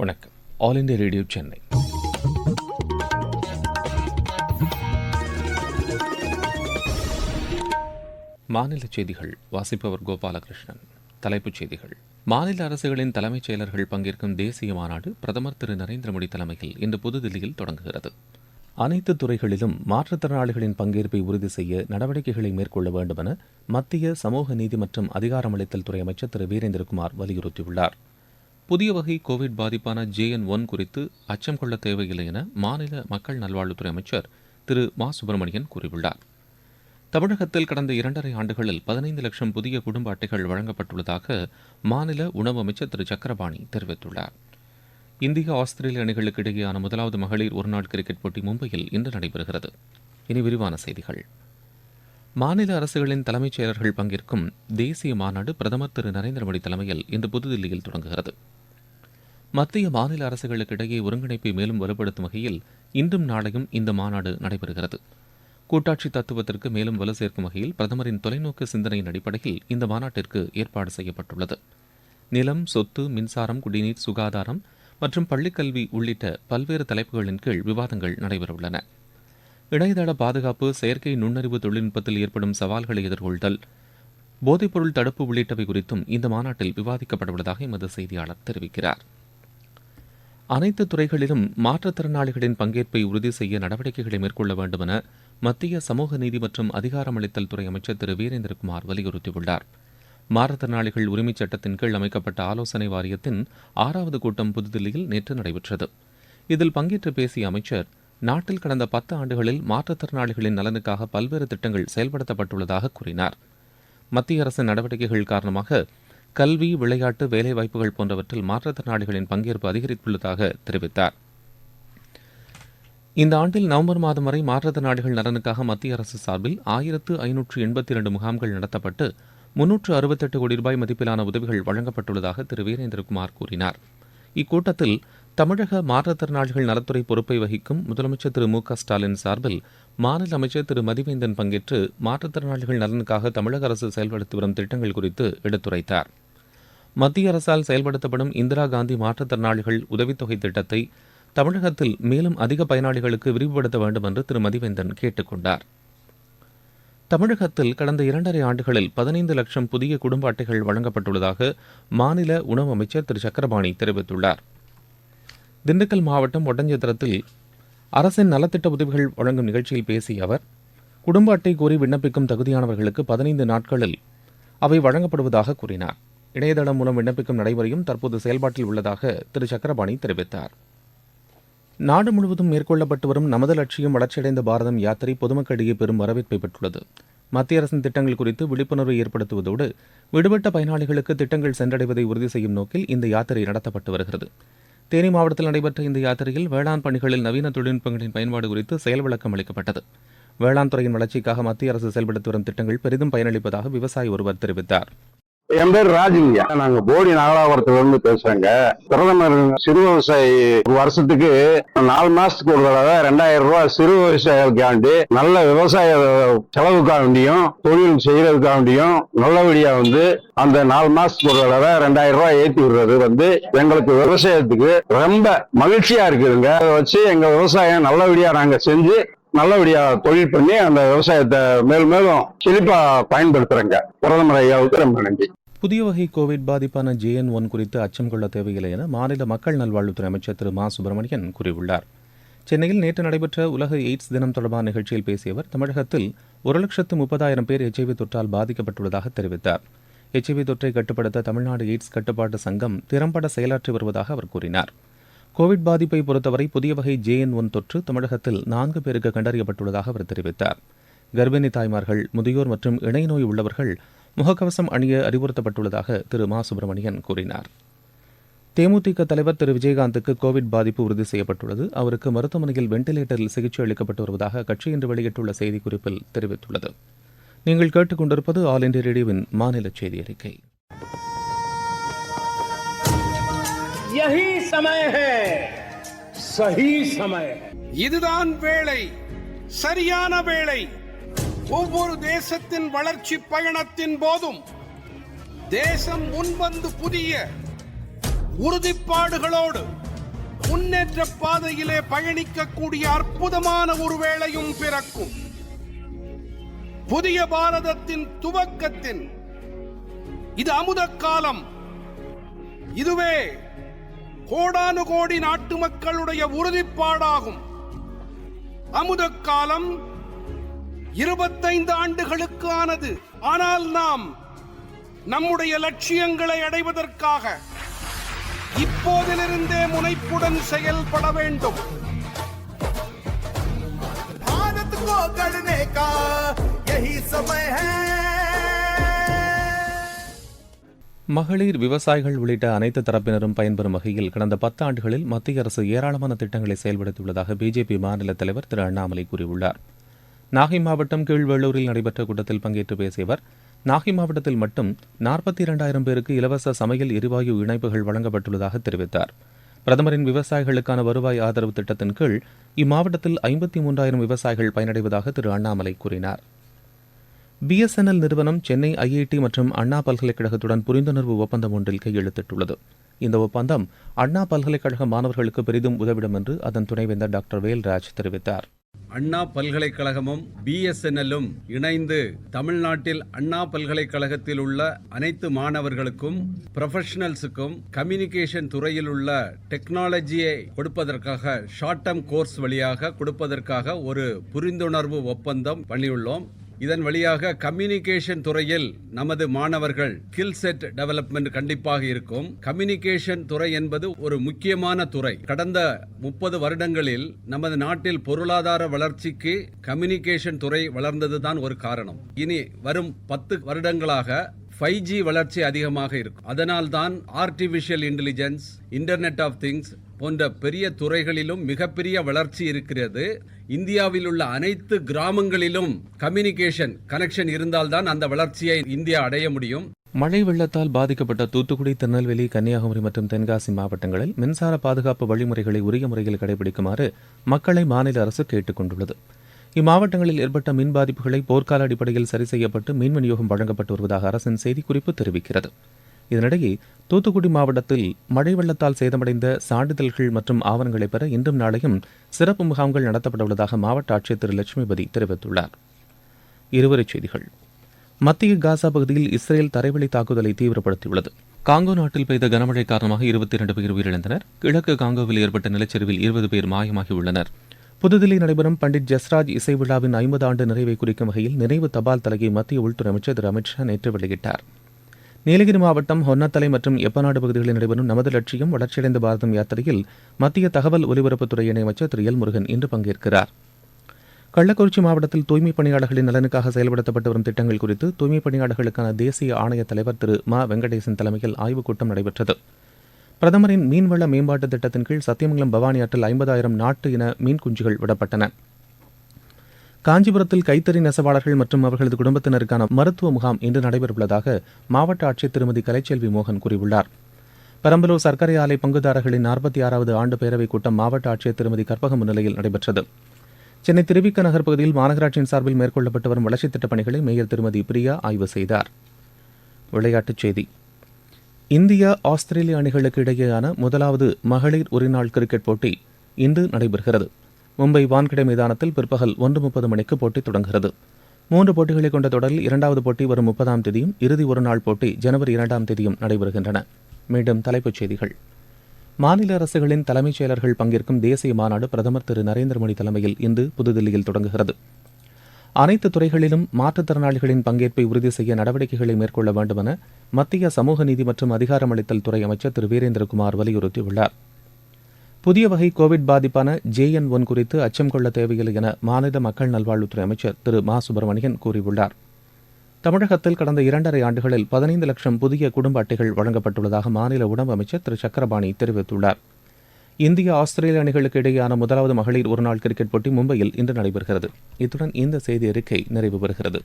வணக்கம். All India radio Chennai. மாநில செய்திகள் வாசிப்பவர் கோபாலகிருஷ்ணன். தலைப்புச் செய்திகள். மாநில அரசுகளின் தலைமைச் செயலர்கள் பங்கேற்கும் தேசிய மாநாடு பிரதமர் திரு நரேந்திர மோடி தலைமையில் இன்று புதுதில்லியில் தொடங்குகிறது. அனைத்து துறைகளிலும் மாற்றுத்திறனாளிகளின் பங்கேற்பை உறுதி செய்ய நடவடிக்கைகளை மேற்கொள்ள வேண்டும் என மத்திய சமூக நீதி மற்றும் அதிகாரமளித்தல் துறை அமைச்சர் திரு வீரேந்திரகுமார் வலியுறுத்தியுள்ளார். புதிய வகை கோவிட் பாதிப்பான JN.1 குறித்து அச்சம் கொள்ள தேவையில்லை என மாநில மக்கள் நல்வாழ்வுத்துறை அமைச்சர் திரு மா சுப்பிரமணியன் கூறியுள்ளார். தமிழகத்தில் கடந்த 2.5 ஆண்டுகளில் 15 லட்சம் புதிய குடும்ப அட்டைகள் வழங்கப்பட்டுள்ளதாக மாநில உணவு அமைச்சர் திரு சக்கரபாணி தெரிவித்துள்ளார். இந்தியா ஆஸ்திரேலிய அணிகளுக்கு இடையேயான முதலாவது மகளிர் ஒருநாள் கிரிக்கெட் போட்டி மும்பையில் இன்று நடைபெறுகிறது. இனி விரிவான செய்திகள். மாநில அரசுகளின் தலைமைச் செயலர்கள் பங்கேற்கும் தேசிய மாநாடு பிரதமர் திரு நரேந்திர மோடி தலைமையில் இன்று புதுதில்லியில் தொடங்குகிறது. மத்திய மாநில அரசுகளுக்கு இடையே ஒருங்கிணைப்பை மேலும் வலுப்படுத்தும் வகையில் இன்றும் நாளையும் இந்த மாநாடு நடைபெறுகிறது. கூட்டாட்சி தத்துவத்திற்கு மேலும் வலு சேர்க்கும் வகையில் பிரதமரின் தொலைநோக்கு சிந்தனையின் அடிப்படையில் இந்த மாநாட்டிற்கு ஏற்பாடு செய்யப்பட்டுள்ளது. நிலம், சொத்து, மின்சாரம், குடிநீர், சுகாதாரம் மற்றும் பள்ளிக்கல்வி உள்ளிட்ட பல்வேறு தலைப்புகளின் கீழ் விவாதங்கள் நடைபெறவுள்ளன. இணையதள பாதுகாப்பு, செயற்கை நுண்ணறிவு தொழில்நுட்பத்தில் ஏற்படும் சவால்களை எதிர்கொள்தல், போதைப்பொருள் தடுப்பு உள்ளிட்டவை குறித்தும் இந்த மாநாட்டில் விவாதிக்கப்படவுள்ளதாக எமது செய்தியாளர் தெரிவிக்கிறார். அனைத்து துறைகளிலும் மாற்றுத்திறனாளிகளின் பங்கேற்பை உறுதி செய்ய நடவடிக்கைகளை மேற்கொள்ள வேண்டும் என மத்திய சமூக நீதி மற்றும் அதிகாரமளித்தல் துறை அமைச்சர் திரு வீரேந்திரகுமார் வலியுறுத்தியுள்ளார். மாற்றுத்திறனாளிகள் உரிமைச் சட்டத்தின் கீழ் அமைக்கப்பட்ட ஆலோசனை வாரியத்தின் 6வது கூட்டம் புதுதில்லியில் நேற்று நடைபெற்றது. இதில் பங்கேற்று பேசிய அமைச்சர், நாட்டில் கடந்த 10 ஆண்டுகளில் மாற்றுத்திறனாளிகளின் நலனுக்காக பல்வேறு திட்டங்கள் செயல்படுத்தப்பட்டுள்ளதாக கூறினார். மத்திய அரசின் நடவடிக்கைகள் காரணமாக கல்வி, விளையாட்டு, வேலைவாய்ப்புகள் போன்றவற்றில் மாற்றுத்திறனாளிகளின் பங்கேற்பு அதிகரித்துள்ளதாக தெரிவித்தார். இந்த ஆண்டில் நவம்பர் மாதம் வரை மாற்றுத்திறனாளிகள் நலனுக்காக மத்திய அரசு சார்பில் 1582 முகாம்கள் நடத்தப்பட்டு 368 கோடி ரூபாய் மதிப்பிலான உதவிகள் வழங்கப்பட்டுள்ளதாக திரு வீரேந்திரகுமார் கூறினார். இக்கூட்டத்தில் தமிழக மாற்றுத்திறனாளிகள் நலத்துறை பொறுப்பை வகிக்கும் முதலமைச்சர் திரு மு.க.ஸ்டாலின் சார்பில் மாநில அமைச்சர் திரு மதிவேந்தன் பங்கேற்று மாற்றுத்திறனாளிகள் நலனுக்காக தமிழக அரசு செயல்படுத்தி வரும் திட்டங்கள் குறித்து எடுத்துரைத்தார். மத்திய அரசால் செயல்படுத்தப்படும் இந்திரா காந்தி மாற்றுத்திறனாளிகள் உதவித்தொகை திட்டத்தை தமிழகத்தில் மேலும் அதிக பயனாளிகளுக்கு விரிவுபடுத்த வேண்டும் என்று திரு மதிவேந்தன் கேட்டுக் கொண்டார். தமிழகத்தில் கடந்த 2.5 ஆண்டுகளில் 15 லட்சம் புதிய குடும்ப அட்டைகள் வழங்கப்பட்டுள்ளதாக மாநில உணவு அமைச்சர் திரு சக்கரபாணி தெரிவித்துள்ளார். திண்டுக்கல் மாவட்டம் ஒட்டஞ்சத்திரத்தில் அரசின் நலத்திட்ட உதவிகள் வழங்கும் நிகழ்ச்சியில் பேசிய அவர், குடும்ப அட்டை கோரி விண்ணப்பிக்கும் தகுதியானவர்களுக்கு 15 நாட்களில் அவை வழங்கப்படுவதாக கூறினார். இணையதளம் மூலம் விண்ணப்பிக்கும் நடைமுறையும் தற்போது செயல்பாட்டில் உள்ளதாக திரு சக்கரபாணி தெரிவித்தார். நாடு முழுவதும் மேற்கொள்ளப்பட்டு வரும் நமது லட்சியம் வளர்ச்சியடைந்த பாரதம் யாத்திரை பொதுமக்களிடையே பெரும் வரவேற்பை பெற்றுள்ளது. மத்திய அரசின் திட்டங்கள் குறித்து விழிப்புணர்வை ஏற்படுத்துவதோடு விடுபட்ட பயனாளிகளுக்கு திட்டங்கள் சென்றடைவதை உறுதி செய்யும் நோக்கில் இந்த யாத்திரை நடத்தப்பட்டு வருகிறது. தேனி மாவட்டத்தில் நடைபெற்ற இந்த யாத்திரையில் வேளாண் பணிகளில் நவீன தொழில்நுட்பங்களின் பயன்பாடு குறித்து செயல் விளக்கம் அளிக்கப்பட்டது. வேளாண் துறையின் வளர்ச்சிக்காக மத்திய அரசு செயல்படுத்தி வரும் திட்டங்கள் பெரிதும் பயனளிப்பதாக விவசாயி ஒருவர் தெரிவித்தார். என் பேர் ராஜுங்க. நாங்க போடி நாகலாபுரத்துல இருந்து பேசுறேங்க. பிரதமர் சிறு விவசாயி ஒரு வருஷத்துக்கு 4 மாசத்துக்கு ஒரு தடவை 2000 ரூபாய் சிறு விவசாயிகளுக்காண்டி நல்ல விவசாய செலவுக்காண்டியும் தொழில் செய்யறதுக்காண்டியும் நல்லபடியா அந்த 4 மாசத்துக்கு ஒரு தடவை 2000 ரூபாய் ஏற்றி விடுறது எங்களுக்கு விவசாயத்துக்கு ரொம்ப மகிழ்ச்சியா இருக்குதுங்க. அதை வச்சு எங்க விவசாயம் நல்லபடியா நாங்க செஞ்சு நல்லபடியா தொழில் பண்ணி அந்த விவசாயத்தை மேலும் மேலும் செழிப்பா பயன்படுத்துறேங்க. பிரதமர் ஐயாவுக்கு ரொம்ப நன்றி. புதிய வகை கோவிட் பாதிப்பான JN.1 குறித்து அச்சம் கொள்ள தேவையில்லை என மாநில மக்கள் நல்வாழ்வுத்துறை அமைச்சர் திரு மா சுப்பிரமணியன் கூறியுள்ளார். சென்னையில் நேற்று நடைபெற்ற உலக எய்ட்ஸ் தினம் தொடர்பான நிகழ்ச்சியில் பேசிய அவர், தமிழகத்தில் 1,30,000 பேர் HIV தொற்றால் பாதிக்கப்பட்டுள்ளதாக தெரிவித்தார். HIV தொற்றை கட்டுப்படுத்த தமிழ்நாடு எய்ட்ஸ் கட்டுப்பாட்டு சங்கம் திறம்பட செயலாற்றி வருவதாக அவர் கூறினார். கோவிட் பாதிப்பை பொறுத்தவரை புதிய வகை JN.1 தொற்று தமிழகத்தில் 4 பேருக்கு கண்டறியப்பட்டுள்ளதாக அவர் தெரிவித்தார். கர்ப்பிணி தாய்மார்கள், முதியோர் மற்றும் இணைநோய் உள்ளவர்கள் முகக்கவசம் அணிய அறிவுறுத்தப்பட்டுள்ளதாக திரு மா சுப்பிரமணியன் கூறினார். தேமுதிக தலைவர் திரு விஜயகாந்துக்கு கோவிட் பாதிப்பு உறுதி செய்யப்பட்டுள்ளது. அவருக்கு மருத்துவமனையில் வெண்டிலேட்டரில் சிகிச்சை அளிக்கப்பட்டு வருவதாக கட்சி இன்று வெளியிட்டுள்ள செய்திக்குறிப்பில் தெரிவித்துள்ளது. நீங்கள் கேட்டுக்கொண்டிருப்பது ஆல் இண்டியா ரேடியோவின் மாநில செய்தி அறிக்கை. यही समय है, सही समय. இதுதான் வேளை, சரியான வேளை. ஒவ்வொரு தேசத்தின் வளர்ச்சி பயணத்தின் போதும் தேசம் முன்வந்து புதிய உறுதிப்பாடுகளோடு முன்னேற்ற பாதையிலே பயணிக்கக்கூடிய அற்புதமான ஒரு வேளையும் பிறக்கும். புதிய பாரதத்தின் துவக்கத்தின் இது அமுத காலம். இதுவே கோடானு கோடி நாட்டு மக்களுடைய உறுதிப்பாடாகும். அமுத காலம் 25 ஆண்டுகளுக்கு ஆனது. ஆனால் நாம் நம்முடைய லட்சியங்களை அடைவதற்காக இப்போதிலிருந்தே முனைப்புடன் செயல்பட வேண்டும். भारत को गढ़ने का यही समय है. மகளிர் விவசாயிகள் உள்ளிட்ட அனைத்து தரப்பினரும் பயன்பெறும் வகையில் கடந்த 10 ஆண்டுகளில் மத்திய அரசு ஏராளமான திட்டங்களை செயல்படுத்தியுள்ளதாக பிஜேபி மாநில தலைவர் திரு அண்ணாமலை கூறியுள்ளார். நாகை மாவட்டம் கீழ்வேளூரில் நடைபெற்ற கூட்டத்தில் பங்கேற்று பேசிய அவர், நாகை மாவட்டத்தில் மட்டும் 42,000 பேருக்கு இலவச சமையல் எரிவாயு இணைப்புகள் வழங்கப்பட்டுள்ளதாக தெரிவித்தார். பிரதமரின் விவசாயிகளுக்கான வருவாய் ஆதரவு திட்டத்தின் கீழ் இம்மாவட்டத்தில் 53,000 விவசாயிகள் பயனடைவதாக திரு அண்ணாமலை கூறினார். BSNL நிறுவனம் சென்னை IIT மற்றும் அண்ணா பல்கலைக்கழகத்துடன் புரிந்துணர்வு ஒப்பந்தம் ஒன்றில் கையெழுத்திட்டுள்ளது. இந்த ஒப்பந்தம் அண்ணா பல்கலைக்கழக மாணவர்களுக்கு பெரிதும் உதவிடும் என்று அதன் துணைவேந்தர் டாக்டர் வேல்ராஜ் தெரிவித்தார். அண்ணா பல்கலைக்கழகமும் BSNLும் இணைந்து தமிழ்நாட்டில் அண்ணா பல்கலைக்கழகத்தில் உள்ள அனைத்து மாணவர்களுக்கும் ப்ரொஃபஷனல்ஸுக்கும் கம்யூனிகேஷன் துறையில் உள்ள டெக்னாலஜியை கொடுப்பதற்காக ஷார்ட் டேர்ம் கோர்ஸ் வழியாக கொடுப்பதற்காக ஒரு புரிந்துணர்வு ஒப்பந்தம் பண்ணியுள்ளோம். இதன் வழியாக கம்யூனிகேஷன் துறையில் நமது மாணவர்கள் ஸ்கில் செட் டெவலப்மெண்ட் கண்டிப்பாக இருக்கும். கம்யூனிகேஷன் துறை என்பது ஒரு முக்கியமான துறை. கடந்த 30 வருடங்களில் நமது நாட்டில் பொருளாதார வளர்ச்சிக்கு கம்யூனிகேஷன் துறை வளர்ந்ததுதான் ஒரு காரணம். இனி வரும் 10 வருடங்களாக 5G வளர்ச்சி அதிகமாக இருக்கும். அதனால்தான் artificial intelligence, internet of things போன்ற பெரிய துறைகளிலும் மிகப்பெரிய வளர்ச்சி இருக்கிறது. இந்தியாவில் உள்ள அனைத்து கிராமங்களிலும் கம்யூனிகேஷன் கனெக்ஷன் இருந்தால்தான் அந்த வளர்ச்சியை இந்தியா அடைய முடியும். மழை வெள்ளத்தால் பாதிக்கப்பட்ட தூத்துக்குடி, திருநெல்வேலி, கன்னியாகுமரி மற்றும் தென்காசி மாவட்டங்களில் மின்சார பாதுகாப்பு வழிமுறைகளை உரிய முறையில் கடைபிடிக்குமாறு மக்களை மாநில அரசு கேட்டுக் கொண்டுள்ளது. இம்மாவட்டங்களில் ஏற்பட்ட மின் பாதிப்புகளை போர்க்கால அடிப்படையில் சரி செய்யப்பட்டு மின் விநியோகம் வழங்கப்பட்டு வருவதாக அரசின் செய்திக்குறிப்பு தெரிவிக்கிறது. இதனிடையே தூத்துக்குடி மாவட்டத்தில் மழை வெள்ளத்தால் சேதமடைந்த சான்றிதழ்கள் மற்றும் ஆவணங்களை பெற இன்றும் நாளையும் சிறப்பு முகாம்கள் நடத்தப்பட உள்ளதாக மாவட்ட ஆட்சியர் திரு லட்சுமிபதி தெரிவித்துள்ளார். இருவரிச் செய்திகள். மத்திய காசா பகுதியில் இஸ்ரேல் தரைவழி தாக்குதலை தீவிரப்படுத்தியுள்ளது. காங்கோ நாட்டில் பெய்த கனமழை காரணமாக 22 பேர் உயிரிழந்தனர். கிழக்கு காங்கோவில் ஏற்பட்ட நிலச்சரிவில் 20 பேர் மாயமாகியுள்ளனர். புதுதில்லி நடைபெறும் பண்டிட் ஜஸ்ராஜ் இசை விழாவின் 50 ஆண்டு நிறைவை குறிக்கும் வகையில் நினைவு தபால் தலையை மத்திய உள்துறை அமைச்சர் திரு அமித்ஷா நேற்று வெளியிட்டார். நீலகிரி மாவட்டம் ஹொன்னத்தலை மற்றும் எப்பநாடு பகுதிகளில் நடைபெறும் நமது லட்சியம் வளர்ச்சியடைந்த பாரதம் யாத்திரையில் மத்திய தகவல் ஒலிபரப்புத்துறை இணையமைச்சர் திரு எல் முருகன் இன்று பங்கேற்கிறார். கள்ளக்குறிச்சி மாவட்டத்தில் தூய்மைப் பணியாளர்களின் நலனுக்காக செயல்படுத்தப்பட்டு வரும் திட்டங்கள் குறித்து தூய்மைப் பணியாளர்களுக்கான தேசிய ஆணைய தலைவர் திரு ம வெங்கடேசன் தலைமையில் ஆய்வுக் கூட்டம் நடைபெற்றது. பிரதமரின் மீன்வள மேம்பாட்டு திட்டத்தின் கீழ் சத்தியமங்கலம் பவானி ஆற்றில் 50,000 நாட்டு இன மீன் குஞ்சுகள் விடப்பட்டன. காஞ்சிபுரத்தில் கைத்தறி நெசவாளர்கள் மற்றும் அவர்களது குடும்பத்தினருக்கான மருத்துவ முகாம் இன்று நடைபெறவுள்ளதாக மாவட்ட ஆட்சியர் திருமதி கலைச்செல்வி மோகன் கூறியுள்ளார். பெரம்பலூர் சர்க்கரை ஆலை பங்குதாரர்களின் 46வது ஆண்டு பேரவைக் கூட்டம் மாவட்ட ஆட்சியர் திருமதி கற்பகம் முன்னிலையில் நடைபெற்றது. சென்னை திருவிக நகர் பகுதியில் மாநகராட்சியின் சார்பில் மேற்கொள்ளப்பட்டு வரும் வளர்ச்சித் திட்டப் பணிகளை மேயர் திருமதி பிரியா ஆய்வு செய்தார். விளையாட்டுச் செய்தி. இந்தியா ஆஸ்திரேலிய அணிகளுக்கு இடையேயான முதலாவது மகளிர் ஒருநாள் கிரிக்கெட் போட்டி இன்று நடைபெறுகிறது. மும்பை வான்கடை மைதானத்தில் பிற்பகல் 1:30 மணிக்கு போட்டி தொடங்குகிறது. 3 போட்டிகளை கொண்ட தொடரில் 2வது போட்டி வரும் 30ஆம் தேதியும் இறுதி ஒருநாள் போட்டி ஜனவரி 2ஆம் தேதியும் நடைபெறுகின்றன. மீண்டும் தலைப்புச் செய்திகள். மாநில அரசுகளின் தலைமைச் செயலர்கள் பங்கேற்கும் தேசிய மாநாடு பிரதமர் திரு நரேந்திர மோடி தலைமையில் இன்று புதுதில்லியில் தொடங்குகிறது. அனைத்து துறைகளிலும் மாற்றுத்திறனாளிகளின் பங்கேற்பை உறுதி செய்ய நடவடிக்கைகளை மேற்கொள்ள வேண்டும் என மத்திய சமூக நீதி மற்றும் அதிகாரமளித்தல் துறை அமைச்சர் திரு வீரேந்திரகுமார் வலியுறுத்தியுள்ளார். புதிய வகை கோவிட் பாதிப்பான JN1 குறித்து அச்சம் கொள்ள தேவையில்லை என மாநில மக்கள் நல்வாழ்வுத்துறை அமைச்சர் திரு மா சுப்பிரமணியன் கூறியுள்ளார். தமிழகத்தில் கடந்த 2.5 ஆண்டுகளில் 15 லட்சம் புதிய குடும்ப அட்டைகள் வழங்கப்பட்டுள்ளதாக மாநில உணவு அமைச்சர் திரு சக்கரபாணி தெரிவித்துள்ளார். இந்தியா ஆஸ்திரேலிய அணிகளுக்கு இடையேயான முதலாவது மகளிர் ஒருநாள் கிரிக்கெட் போட்டி மும்பையில் இன்று நடைபெறுகிறது. இத்துடன் இந்த செய்தி அறிக்கை நிறைவு பெறுகிறது.